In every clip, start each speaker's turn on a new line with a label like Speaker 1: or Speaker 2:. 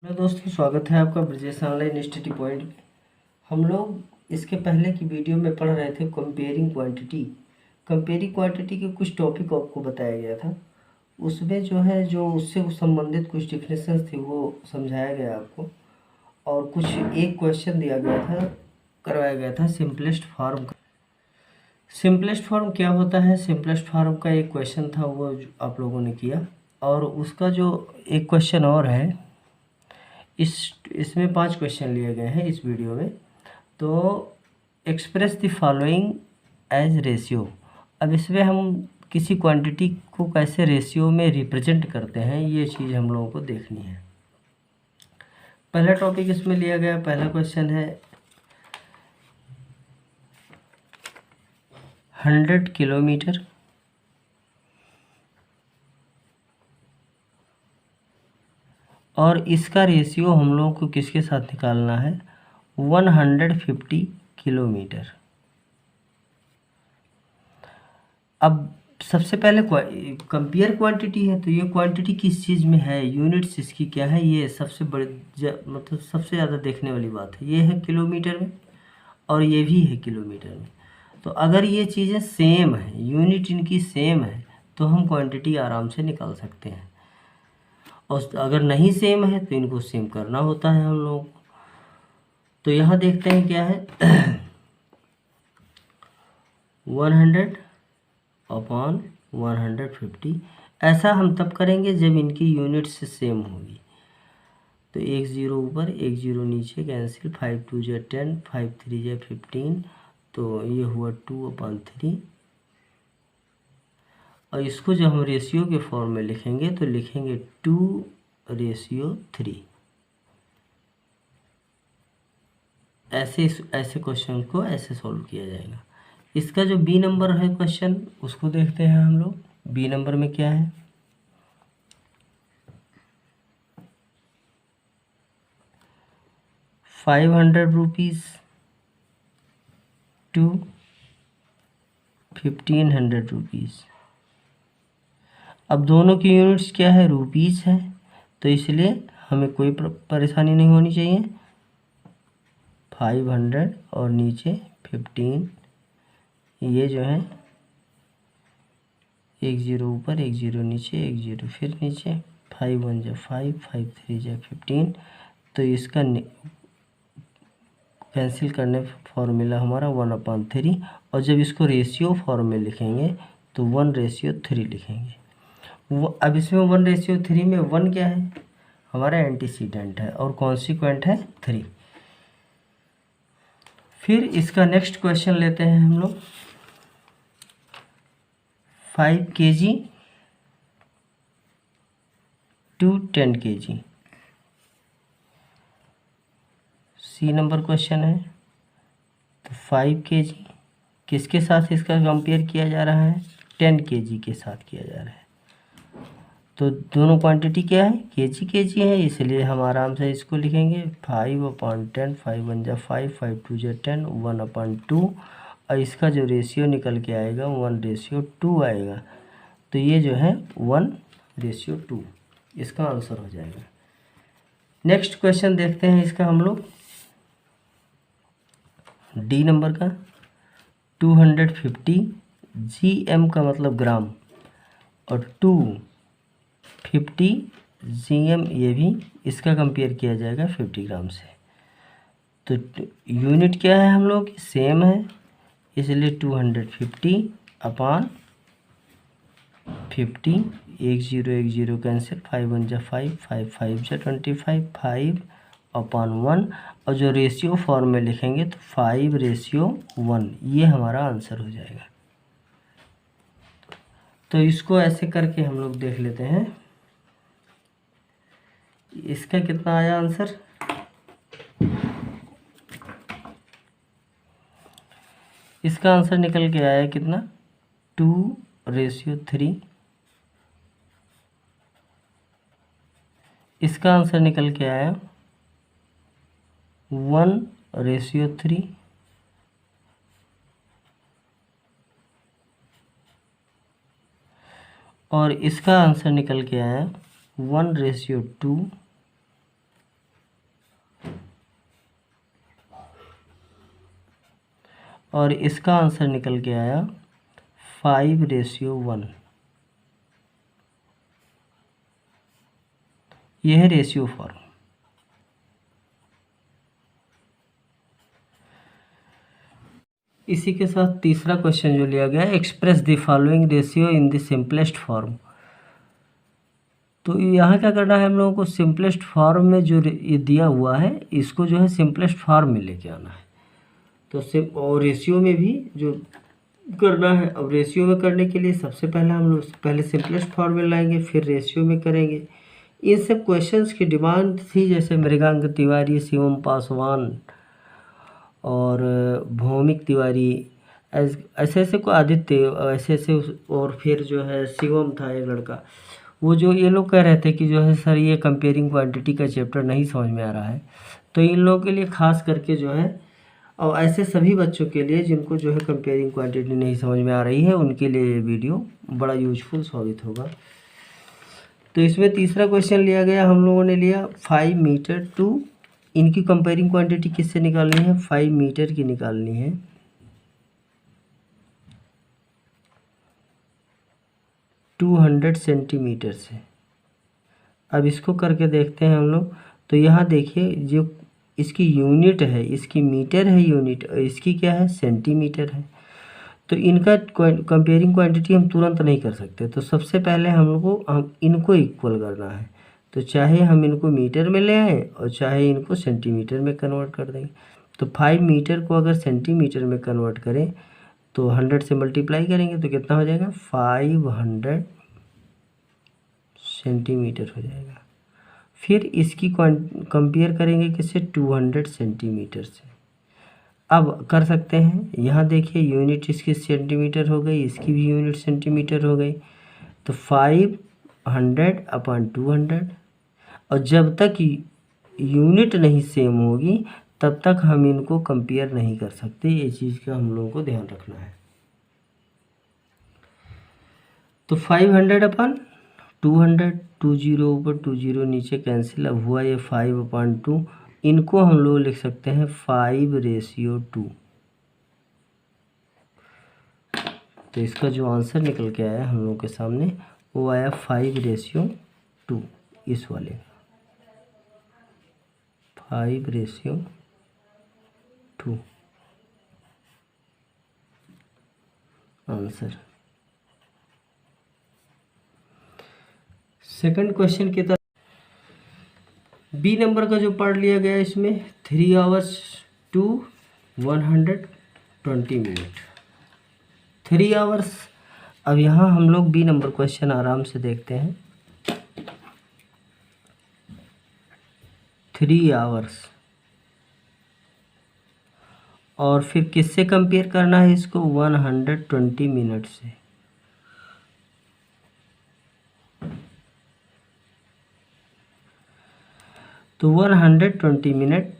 Speaker 1: Hello दोस्तों, स्वागत है आपका ब्रजेश ऑनलाइन स्टडी पॉइंट में। हम लोग इसके पहले की वीडियो में पढ़ रहे थे कंपेयरिंग क्वांटिटी। कंपेयरिंग क्वांटिटी के कुछ टॉपिक आपको बताया गया था। उसमें जो उससे संबंधित कुछ डिफिनेशंस थे वो समझाया गया आपको, और कुछ एक क्वेश्चन दिया गया था, करवाया गया था सिंपलेस्ट फॉर्म का। सिंपलेस्ट फॉर्म क्या होता है? सिंपलेस्ट फॉर्म का एक क्वेश्चन था, वो आप लोगों ने किया। और उसका जो एक क्वेश्चन और है, इसमें 5 क्वेश्चन लिए गए हैं इस वीडियो में। तो express the following as ratio. अब इसमें हम किसी क्वांटिटी को कैसे रेशियो में रिप्रेजेंट करते हैं, ये चीज़ हम लोगों को देखनी है। पहला टॉपिक इसमें लिया गया, पहला क्वेश्चन है 100 किलोमीटर और इसका रेशियो हम लोगों को किसके साथ निकालना है? 150 किलोमीटर। अब सबसे पहले कंपेयर क्वांटिटी है, तो ये क्वांटिटी किस चीज़ में है, यूनिट्स इसकी क्या है, ये सबसे बड़े मतलब सबसे ज़्यादा देखने वाली बात है। ये है किलोमीटर में और ये भी है किलोमीटर में। तो अगर ये चीज़ें सेम है, यूनिट इनकी सेम है, तो हम क्वांटिटी आराम से निकाल सकते हैं। और अगर नहीं सेम है तो इनको सेम करना होता है हम लोग। तो यहाँ देखते हैं क्या है 100 अपॉन 150। ऐसा हम तब करेंगे जब इनकी यूनिट्स सेम होगी। तो एक ज़ीरो ऊपर एक ज़ीरो नीचे, कैंसिल। 5 2 जा 10, 5 3 जा 15, तो ये हुआ 2/3। और इसको जब हम रेशियो के फॉर्म में लिखेंगे तो लिखेंगे 2:3। ऐसे क्वेश्चन को ऐसे सॉल्व किया जाएगा। इसका जो बी नंबर है क्वेश्चन, उसको देखते हैं हम लोग। बी नंबर में क्या है? 500 रुपीज़ टू 1500 रुपीज़। अब दोनों की यूनिट्स क्या है? रुपीज़ है, तो इसलिए हमें कोई परेशानी नहीं होनी चाहिए। 500 और नीचे 15, ये जो है एक ज़ीरो ऊपर एक ज़ीरो नीचे, एक ज़ीरो फिर नीचे। 5 1 जा 5, 5 3 जा 15। तो इसका कैंसिल करने पर फॉर्मूला हमारा 1/3। और जब इसको रेशियो फॉर्म में लिखेंगे तो 1:3 लिखेंगे। अब इसमें 1:3 में 1 क्या है? हमारा एंटीसीडेंट है और कॉन्सिक्वेंट है 3। फिर इसका नेक्स्ट क्वेश्चन लेते हैं हम लोग। 5 kg to 10 kg। C number question है। तो 5 kg किसके साथ इसका कंपेयर किया जा रहा है? 10 kg के साथ किया जा रहा है। तो दोनों क्वांटिटी क्या है? केजी है, इसलिए हम आराम से इसको लिखेंगे 5/10। 5 1 जा 5, 5 2 जा 10, 1/2। और इसका जो रेशियो निकल के आएगा 1:2 आएगा। तो ये जो है 1:2 इसका आंसर हो जाएगा। नेक्स्ट क्वेश्चन देखते हैं इसका हम लोग, डी नंबर का। 250 GM का मतलब ग्राम, और 250 GM ये भी इसका कंपेयर किया जाएगा 50 ग्राम से। तो यूनिट क्या है हम लोग? सेम है, इसलिए 250 अपॉन 50। एक ज़ीरो कैंसिल। 5 1 जा 5, 5 5 जा 25, 5/1। और जो रेशियो फॉर्म में लिखेंगे तो 5:1, ये हमारा आंसर हो जाएगा। तो इसको ऐसे करके हम लोग देख लेते हैं इसका कितना आया आंसर। इसका आंसर निकल के आया कितना? 2:3। इसका आंसर निकल के आया 1:3। और इसका आंसर निकल के आया 1:2। और इसका आंसर निकल के आया 5:1। यह है रेशियो फॉर्म। इसी के साथ तीसरा क्वेश्चन जो लिया गया है, express the following ratio in the simplest form. तो यहाँ क्या करना है हम लोगों को, सिंपलेस्ट फॉर्म में जो ये दिया हुआ है इसको जो है सिंपलेस्ट फॉर्म में लेके आना है। तो और रेशियो में भी जो करना है। अब रेशियो में करने के लिए सबसे पहले हम लोग पहले सिंपलेस्ट फॉर्म में लाएंगे, फिर रेशियो में करेंगे। इन सब क्वेश्चंस की डिमांड थी, जैसे मृगांक तिवारी, शिवम पासवान और भौमिक तिवारी, ऐसे ऐसे को आदित्य, ऐसे ऐसे और फिर जो है शिवम था एक लड़का। वो जो ये लोग कह रहे थे कि जो है सर ये कंपेयरिंग क्वांटिटी का चैप्टर नहीं समझ में आ रहा है। तो इन लोगों के लिए खास करके जो है, और ऐसे सभी बच्चों के लिए जिनको जो है कंपेयरिंग क्वांटिटी नहीं समझ में आ रही है, उनके लिए ये वीडियो बड़ा यूजफुल साबित होगा। तो इसमें तीसरा क्वेश्चन लिया गया, हम लोगों ने लिया 5 मीटर टू, इनकी कंपेयरिंग क्वांटिटी किससे निकालनी है, 5 मीटर की निकालनी है। टू 200 सेंटीमीटर से। अब इसको करके देखते हैं हम लोग। तो यहाँ देखिए, जो इसकी यूनिट है, इसकी मीटर है यूनिट, और इसकी क्या है, सेंटीमीटर है। तो इनका कंपेयरिंग क्वांटिटी हम तुरंत नहीं कर सकते। तो सबसे पहले हम इनको इक्वल करना है। तो चाहे हम इनको मीटर में ले आएँ और चाहे इनको सेंटीमीटर में कन्वर्ट कर देंगे। तो 5 मीटर को अगर सेंटीमीटर में कन्वर्ट करें तो 100 से मल्टीप्लाई करेंगे तो कितना हो जाएगा, 500 सेंटीमीटर हो जाएगा। फिर इसकी कंपेयर करेंगे किससे, 200 सेंटीमीटर से। अब कर सकते हैं, यहाँ देखिए यूनिट इसकी सेंटीमीटर हो गई, इसकी भी यूनिट सेंटीमीटर हो गई। तो 500/200। और जब तक यूनिट नहीं सेम होगी तब तक हम इनको कंपेयर नहीं कर सकते। ये चीज़ का हम लोगों को ध्यान रखना है। तो 500/200, 20 ऊपर 20 नीचे कैंसिल, अब हुआ ये 5/2। इनको हम लोग लिख सकते हैं 5:2। तो इसका जो आंसर निकल के आया हम लोगों के सामने वो आया 5:2। इस वाले 5:2 आंसर। सेकंड क्वेश्चन की तरफ बी नंबर का जो पढ़ लिया गया, इसमें 3 आवर्स टू 120 मिनट, 3 आवर्स। अब यहाँ हम लोग बी नंबर क्वेश्चन आराम से देखते हैं। 3 आवर्स, और फिर किससे कंपेयर करना है इसको, 120 मिनट से। तो 120 मिनट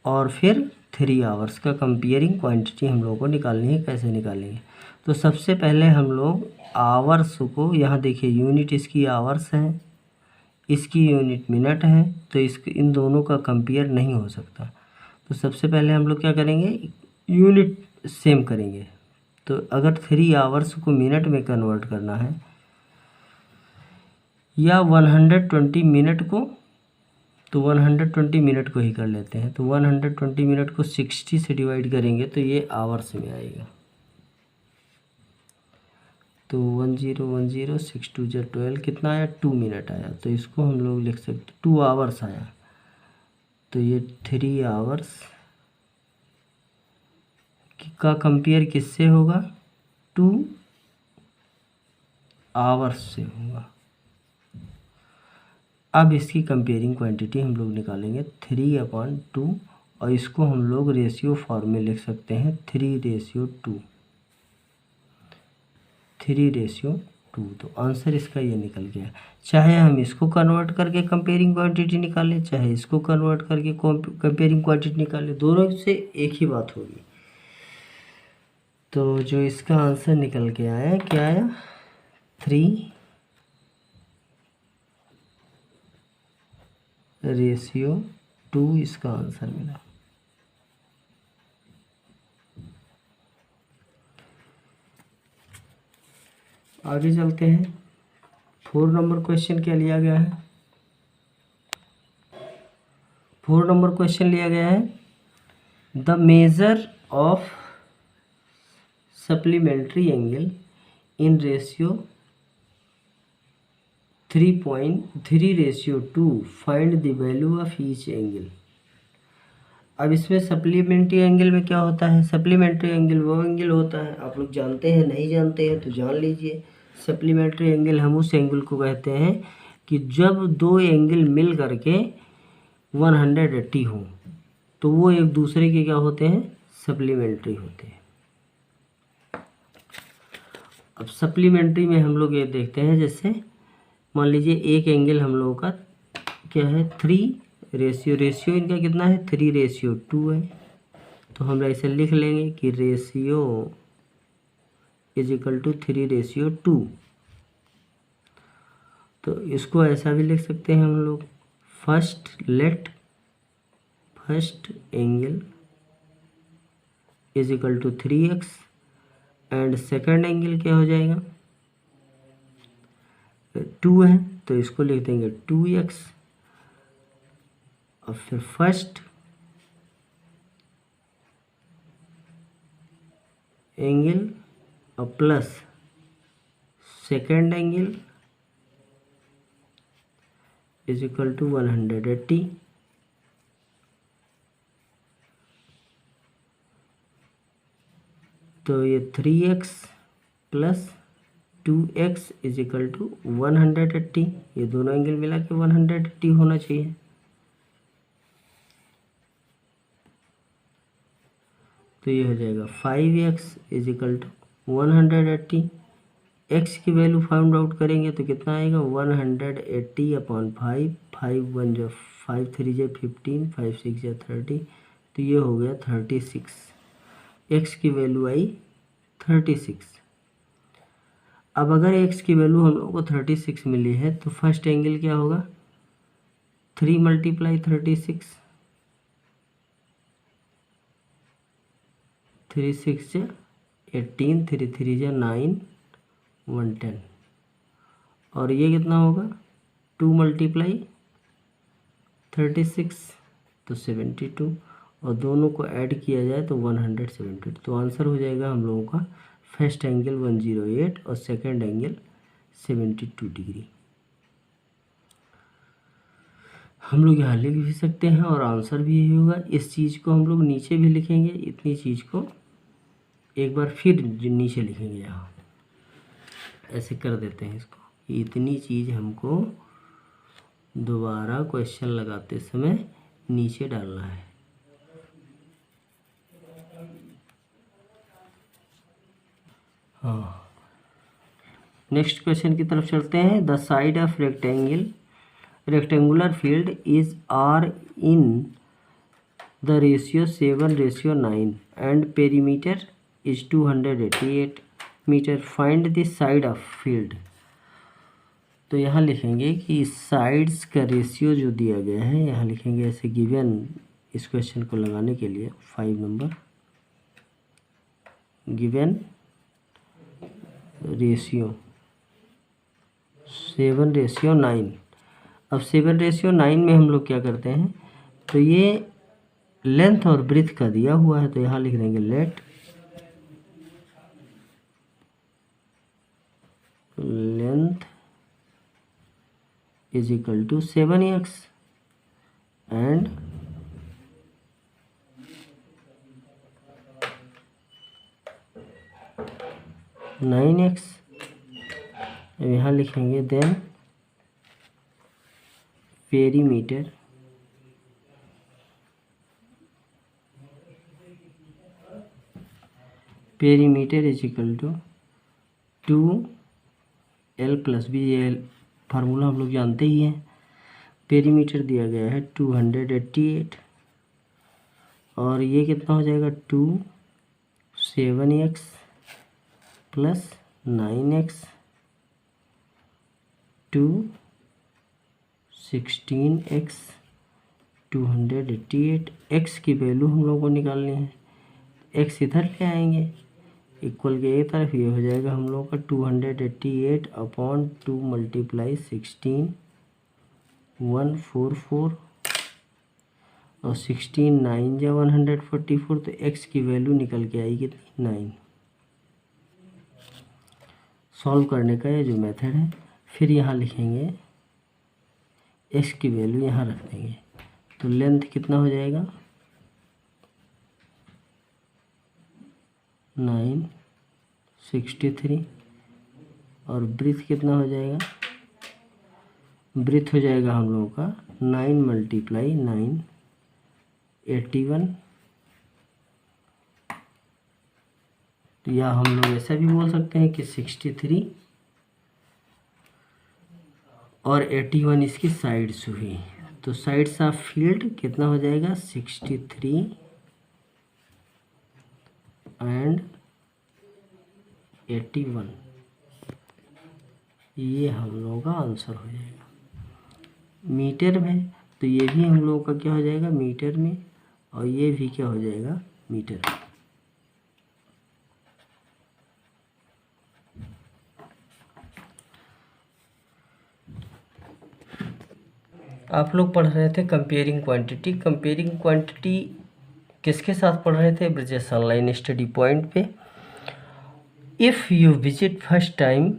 Speaker 1: और फिर 3 आवर्स का कंपेयरिंग क्वांटिटी हम लोगों को निकालनी है। कैसे निकालेंगे, तो सबसे पहले हम लोग आवर्स को, यहाँ देखिए यूनिट इसकी आवर्स है, इसकी यूनिट मिनट है, तो इन दोनों का कंपेयर नहीं हो सकता। तो सबसे पहले हम लोग क्या करेंगे, यूनिट सेम करेंगे। तो अगर 3 आवर्स को मिनट में कन्वर्ट करना है या 120 मिनट को, तो 120 मिनट को ही कर लेते हैं। तो 120 मिनट को 60 से डिवाइड करेंगे तो ये आवर्स में आएगा। तो 1010 6 2 12 कितना आया, 2 मिनट आया। तो इसको हम लोग लिख सकते 2 आवर्स आया। तो ये 3 आवर्स का कंपेयर किससे होगा, 2 आवर्स से होगा। अब इसकी कंपेयरिंग क्वांटिटी हम लोग निकालेंगे 3/2, और इसको हम लोग रेशियो फॉर्म में लिख सकते हैं 3:2। 3:2। तो आंसर इसका ये निकल गया। चाहे हम इसको कन्वर्ट करके कंपेयरिंग क्वांटिटी निकालें, चाहे इसको कन्वर्ट करके कंपेयरिंग क्वांटिटी निकालें, दोनों से एक ही बात होगी। तो जो इसका आंसर निकल के आया, क्या आया, 3:2 इसका आंसर मिला। आगे चलते हैं। 4 नंबर क्वेश्चन क्या लिया गया है? 4 नंबर क्वेश्चन लिया गया है, the measure of supplementary angle in ratio 3:3:2 find the value of each angle. अब इसमें सप्लीमेंट्री एंगल में क्या होता है? सप्लीमेंट्री एंगल वो एंगल होता है, आप लोग जानते हैं, नहीं जानते हैं तो जान लीजिए। सप्लीमेंट्री एंगल हम उस एंगल को कहते हैं कि जब दो एंगल मिल करके 180 हों तो वो एक दूसरे के क्या होते हैं? सप्लीमेंट्री होते हैं। अब सप्लीमेंट्री में हम लोग ये देखते हैं, जैसे मान लीजिए एक एंगल हम लोगों का क्या है? 3 रेशियो इनका कितना है? 3:2 है। तो हम ऐसे लिख लेंगे कि रेशियो इज इक्वल टू 3:2। तो इसको ऐसा भी लिख सकते हैं हम लोग, first angle is equal to 3x and second angle क्या हो जाएगा? 2 है तो इसको लिख देंगे 2x। और फिर फर्स्ट एंगल और plus second angle is equal to 180। तो ये 3x plus 2x is equal to 180। ये दोनों एंगल मिला के 180 होना चाहिए। तो ये हो जाएगा 5x is equal to 180। x की वैल्यू फाइंड आउट करेंगे तो कितना आएगा? 180/5। 5 1 जो 5 3 जो 15, 5 6 जो 30। तो ये हो गया 36। x की वैल्यू आई 36। अब अगर x की वैल्यू हम लोग को 36 मिली है तो फर्स्ट एंगल क्या होगा? 3 × 36। 3 6 जो 18, 3 3 जो 9, 110। और ये कितना होगा? 2 × 36 तो 72। और दोनों को ऐड किया जाए तो 172। तो आंसर हो जाएगा हम लोगों का फर्स्ट एंगल 108 और सेकंड एंगल 72 डिग्री। हम लोग यहाँ लिख भी सकते हैं और आंसर भी यही होगा। इस चीज़ को हम लोग नीचे भी लिखेंगे, इतनी चीज़ को एक बार फिर नीचे लिखेंगे। यहाँ ऐसे कर देते हैं इसको, इतनी चीज़ हमको दोबारा क्वेश्चन लगाते समय नीचे डालना है। हाँ, नेक्स्ट क्वेश्चन की तरफ चलते हैं। The side of rectangular field is are in the ratio 7:9 and perimeter is 288 metre. Find the side of field. तो यहाँ लिखेंगे कि साइड्स का रेशियो जो दिया गया है, यहाँ लिखेंगे ऐसे गिवन। इस क्वेश्चन को लगाने के लिए 5 नंबर गिवन रेशियो 7:9। अब 7:9 में हम लोग क्या करते हैं? तो ये लेंथ और ब्रेथ का दिया हुआ है, तो यहाँ लिख देंगे let length is equal to 7x and nine x. यहाँ लिखेंगे then perimeter is equal to 2l + b। ये फार्मूला हम लोग जानते ही हैं। पेरीमीटर दिया गया है 288 और ये कितना हो जाएगा? 7x + 9x 16x 288। x की वैल्यू हम लोग को निकालनी है। x इधर ले आएंगे, इक्वल के एक तरफ ये हो जाएगा हम लोग का 288 अपॉन 2 मल्टीप्लाई 16 144 और 16 9 या 144, तो x की वैल्यू निकल के आई कितनी 9। सॉल्व करने का ये जो मेथड है, फिर यहाँ लिखेंगे x की वैल्यू यहाँ रख देंगे, तो लेंथ कितना हो जाएगा 963 और ब्रीथ कितना हो जाएगा, ब्रीथ हो जाएगा हम लोगों का 9 मल्टीप्लाई 9 81। तो या हम लोग ऐसा भी बोल सकते हैं कि 63 और 81 इसकी साइड्स हुई, तो साइड्स ऑफ फील्ड कितना हो जाएगा 63 एंड 81। ये हम लोगों का आंसर हो जाएगा। मीटर में तो ये भी हम लोगों का क्या हो जाएगा मीटर में, और ये भी क्या हो जाएगा मीटर में। आप लोग पढ़ रहे थे कंपेयरिंग क्वांटिटी। कंपेयरिंग क्वांटिटी किसके साथ पढ़ रहे थे, ब्रिजेश ऑनलाइन स्टडी पॉइंट पे। If you visit first time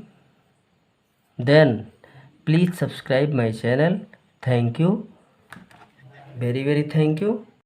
Speaker 1: then please subscribe my channel. Thank you, very very thank you.